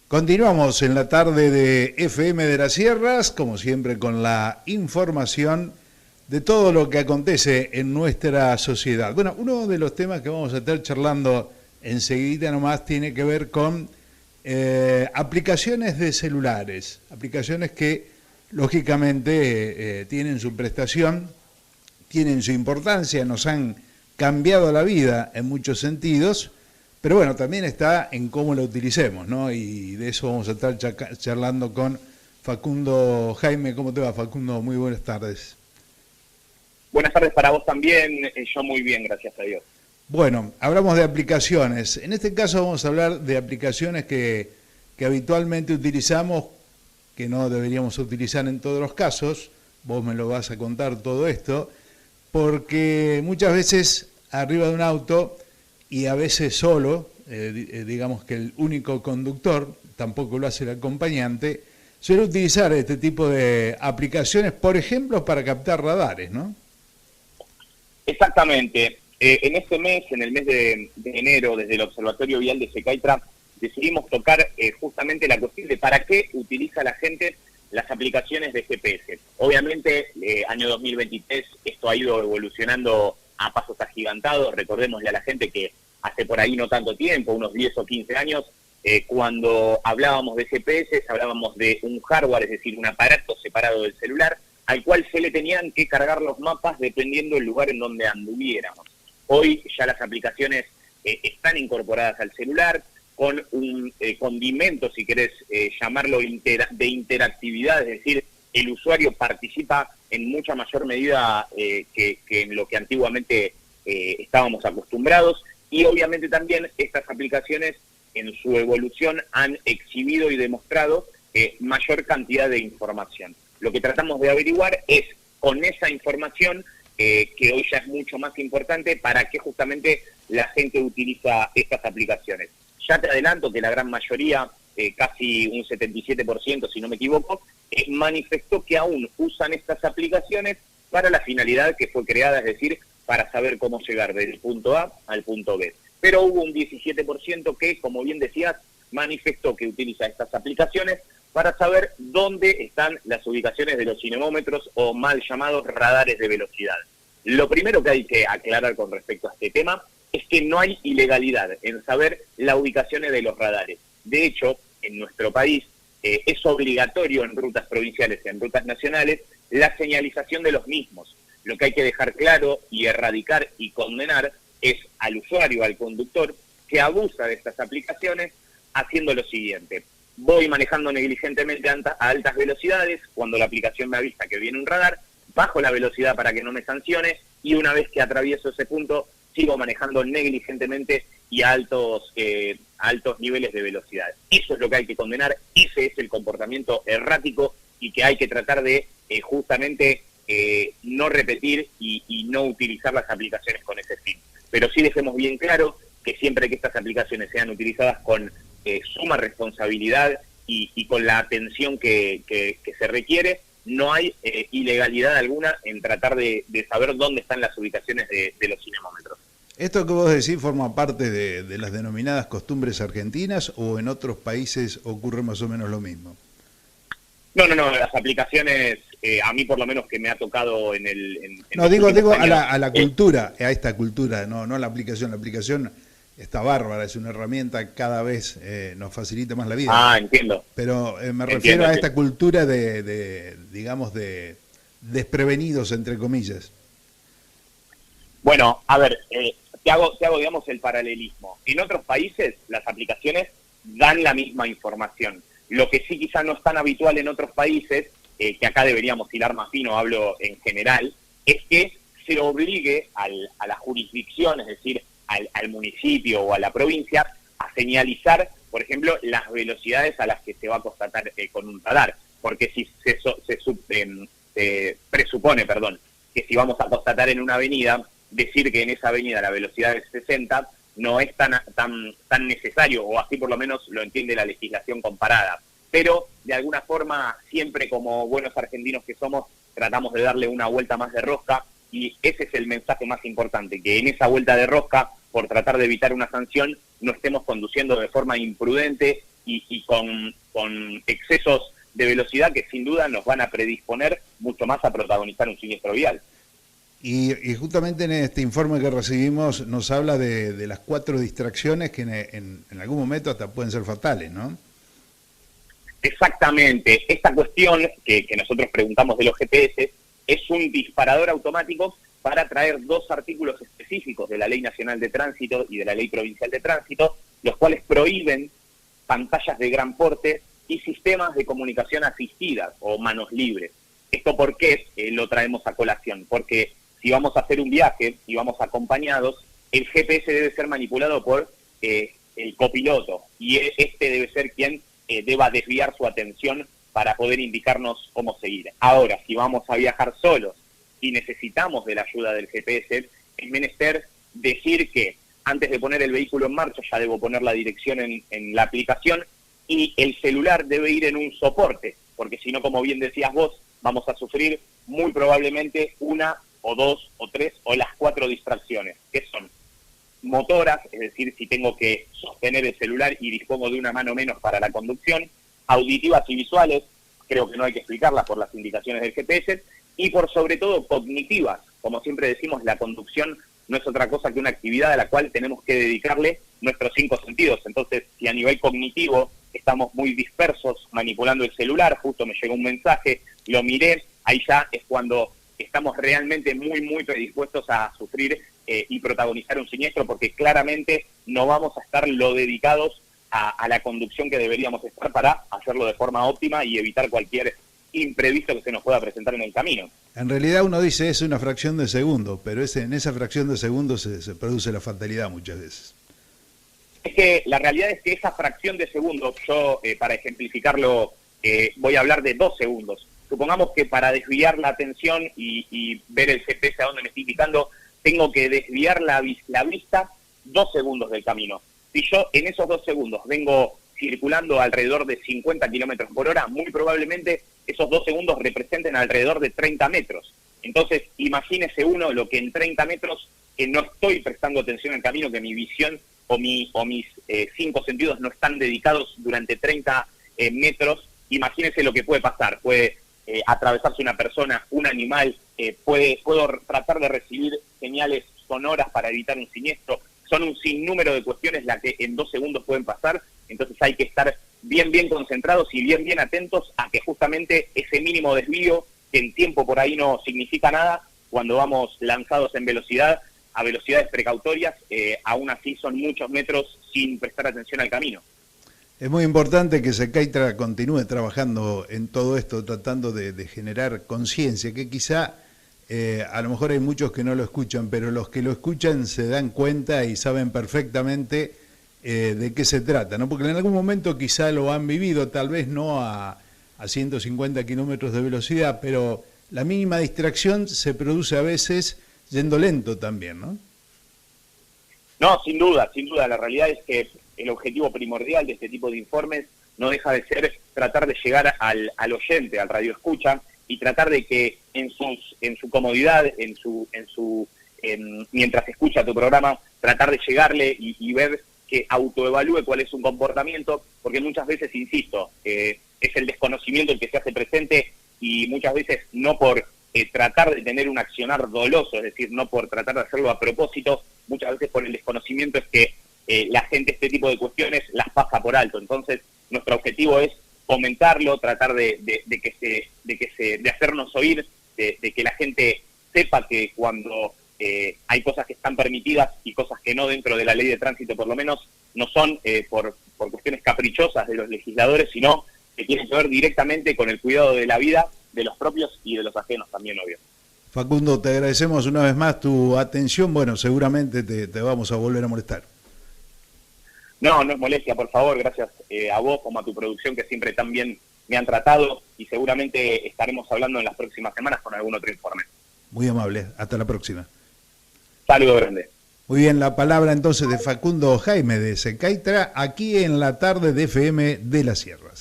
Continuamos en la tarde de FM de las Sierras, como siempre con la información de todo lo que acontece en nuestra sociedad. Bueno, uno de los temas que vamos a estar charlando enseguida nomás tiene que ver con aplicaciones de celulares, aplicaciones que lógicamente tienen su prestación, tienen su importancia, nos han cambiado la vida en muchos sentidos. Pero bueno, también está en cómo lo utilicemos, ¿no? Y de eso vamos a estar charlando con Facundo Jaime. ¿Cómo te va, Facundo? Muy buenas tardes. Buenas tardes para vos también. Yo muy bien, gracias a Dios. Bueno, hablamos de aplicaciones. En este caso vamos a hablar de aplicaciones que habitualmente utilizamos, que no deberíamos utilizar en todos los casos. Vos me lo vas a contar todo esto, porque muchas veces arriba de un auto, y a veces solo, digamos que el único conductor, tampoco lo hace el acompañante, suele utilizar este tipo de aplicaciones, por ejemplo, para captar radares, ¿no? Exactamente. En este mes, en el mes de enero, desde el Observatorio Vial de Secaitra, decidimos tocar justamente la cuestión de para qué utiliza la gente las aplicaciones de GPS. Obviamente, año 2023, esto ha ido evolucionando a pasos agigantados. Recordémosle a la gente que hace por ahí no tanto tiempo, unos 10 o 15 años, cuando hablábamos de GPS, hablábamos de un hardware, es decir, un aparato separado del celular, al cual se le tenían que cargar los mapas dependiendo del lugar en donde anduviéramos. Hoy ya las aplicaciones están incorporadas al celular, con un condimento, si querés llamarlo, de interactividad, es decir, el usuario participa en mucha mayor medida que en lo que antiguamente estábamos acostumbrados, y obviamente también estas aplicaciones en su evolución han exhibido y demostrado mayor cantidad de información. Lo que tratamos de averiguar es, con esa información, que hoy ya es mucho más importante, para qué justamente la gente utiliza estas aplicaciones. Ya te adelanto que la gran mayoría, casi un 77%, si no me equivoco, manifestó que aún usan estas aplicaciones para la finalidad que fue creada, es decir, para saber cómo llegar del punto A al punto B. Pero hubo un 17% que, como bien decías, manifestó que utiliza estas aplicaciones para saber dónde están las ubicaciones de los cinemómetros o mal llamados radares de velocidad. Lo primero que hay que aclarar con respecto a este tema es que no hay ilegalidad en saber las ubicaciones de los radares. De hecho, en nuestro país es obligatorio en rutas provinciales y en rutas nacionales la señalización de los mismos. Lo que hay que dejar claro y erradicar y condenar es al usuario, al conductor, que abusa de estas aplicaciones haciendo lo siguiente. Voy manejando negligentemente a altas velocidades, cuando la aplicación me avisa que viene un radar, bajo la velocidad para que no me sancione, y una vez que atravieso ese punto, sigo manejando negligentemente y a altos niveles de velocidad. Eso es lo que hay que condenar, ese es el comportamiento errático y que hay que tratar de justamente no repetir y no utilizar las aplicaciones con ese fin. Pero sí dejemos bien claro que siempre que estas aplicaciones sean utilizadas con suma responsabilidad y con la atención que se requiere, no hay ilegalidad alguna en tratar de saber dónde están las ubicaciones de los cinemómetros. ¿Esto que vos decís forma parte de las denominadas costumbres argentinas o en otros países ocurre más o menos lo mismo? No, las aplicaciones, a mí por lo menos que me ha tocado en no, digo a la cultura, a esta cultura, no a la aplicación está bárbara, es una herramienta, cada vez nos facilita más la vida. Ah, entiendo. Pero me refiero a esta cultura digamos, de desprevenidos, entre comillas. Bueno, a ver, te hago, digamos, el paralelismo. En otros países las aplicaciones dan la misma información. Lo que sí quizá no es tan habitual en otros países, que acá deberíamos hilar más fino, hablo en general, es que se obligue a la jurisdicción, es decir, al municipio o a la provincia, a señalizar, por ejemplo, las velocidades a las que se va a constatar con un radar. Porque si se presupone, que si vamos a constatar en una avenida, decir que en esa avenida la velocidad es 60 no es tan necesario, o así por lo menos lo entiende la legislación comparada. Pero, de alguna forma, siempre como buenos argentinos que somos, tratamos de darle una vuelta más de rosca, y ese es el mensaje más importante, que en esa vuelta de rosca, por tratar de evitar una sanción, no estemos conduciendo de forma imprudente y con excesos de velocidad que sin duda nos van a predisponer mucho más a protagonizar un siniestro vial. Y justamente en este informe que recibimos nos habla de las 4 distracciones que en algún momento hasta pueden ser fatales, ¿no? Exactamente. Esta cuestión que nosotros preguntamos de los GPS es un disparador automático para traer 2 artículos específicos de la Ley Nacional de Tránsito y de la Ley Provincial de Tránsito, los cuales prohíben pantallas de gran porte y sistemas de comunicación asistidas o manos libres. ¿Esto por qué lo traemos a colación? Porque si vamos a hacer un viaje y vamos acompañados, el GPS debe ser manipulado por el copiloto y este debe ser quien deba desviar su atención para poder indicarnos cómo seguir. Ahora, si vamos a viajar solos y necesitamos de la ayuda del GPS, es menester decir que antes de poner el vehículo en marcha ya debo poner la dirección en la aplicación y el celular debe ir en un soporte, porque si no, como bien decías vos, vamos a sufrir muy probablemente 1 o 2 o 3 o las 4 distracciones, que son motoras, es decir, si tengo que sostener el celular y dispongo de una mano menos para la conducción, auditivas y visuales, creo que no hay que explicarlas por las indicaciones del GPS, y por sobre todo cognitivas. Como siempre decimos, la conducción no es otra cosa que una actividad a la cual tenemos que dedicarle nuestros 5 sentidos. Entonces, si a nivel cognitivo estamos muy dispersos manipulando el celular, justo me llegó un mensaje, lo miré, ahí ya es cuando estamos realmente muy predispuestos a sufrir y protagonizar un siniestro, porque claramente no vamos a estar lo dedicados a la conducción que deberíamos estar para hacerlo de forma óptima y evitar cualquier imprevisto que se nos pueda presentar en el camino. En realidad uno dice es una fracción de segundo, pero en esa fracción de segundo se produce la fatalidad muchas veces. Es que la realidad es que esa fracción de segundo, yo para ejemplificarlo voy a hablar de 2 segundos. Supongamos que para desviar la atención y ver el GPS a dónde me está indicando, tengo que desviar la vista 2 segundos del camino. Si yo en esos 2 segundos vengo circulando alrededor de 50 kilómetros por hora, muy probablemente esos 2 segundos representen alrededor de 30 metros. Entonces, imagínese uno lo que en 30 metros no estoy prestando atención al camino, que mi visión o mis 5 sentidos no están dedicados durante 30 metros. Imagínese lo que puede pasar. Puede atravesarse una persona, un animal, puedo tratar de recibir señales sonoras para evitar un siniestro. Son un sinnúmero de cuestiones las que en 2 segundos pueden pasar, entonces hay que estar bien concentrados y bien atentos a que justamente ese mínimo desvío, que en tiempo por ahí no significa nada, cuando vamos lanzados en velocidad, a velocidades precautorias, aún así son muchos metros sin prestar atención al camino. Es muy importante que Secaitra continúe trabajando en todo esto, tratando de generar conciencia, que quizá a lo mejor hay muchos que no lo escuchan, pero los que lo escuchan se dan cuenta y saben perfectamente de qué se trata, ¿no? Porque en algún momento quizá lo han vivido, tal vez no a 150 kilómetros de velocidad, pero la mínima distracción se produce a veces yendo lento también, ¿no? No, sin duda. La realidad es que el objetivo primordial de este tipo de informes no deja de ser tratar de llegar al oyente, al radioescucha, y tratar de que en su comodidad, mientras escucha tu programa, tratar de llegarle y ver que autoevalúe cuál es su comportamiento, porque muchas veces, insisto, es el desconocimiento el que se hace presente, y muchas veces no por tratar de tener un accionar doloso, es decir, no por tratar de hacerlo a propósito, muchas veces por el desconocimiento es que la gente este tipo de cuestiones las pasa por alto. Entonces, nuestro objetivo es comentarlo, tratar de hacernos oír, de que la gente sepa que cuando hay cosas que están permitidas y cosas que no dentro de la ley de tránsito, por lo menos, no son por cuestiones caprichosas de los legisladores, sino que tienen que ver directamente con el cuidado de la vida de los propios y de los ajenos también, obvio. Facundo, te agradecemos una vez más tu atención. Bueno, seguramente te vamos a volver a molestar. No es molestia, por favor, gracias a vos como a tu producción que siempre tan bien me han tratado, y seguramente estaremos hablando en las próximas semanas con algún otro informe. Muy amable, hasta la próxima. Saludo grande. Muy bien, la palabra entonces de Facundo Jaime de Secaitra, aquí en la tarde de FM de la Sierra.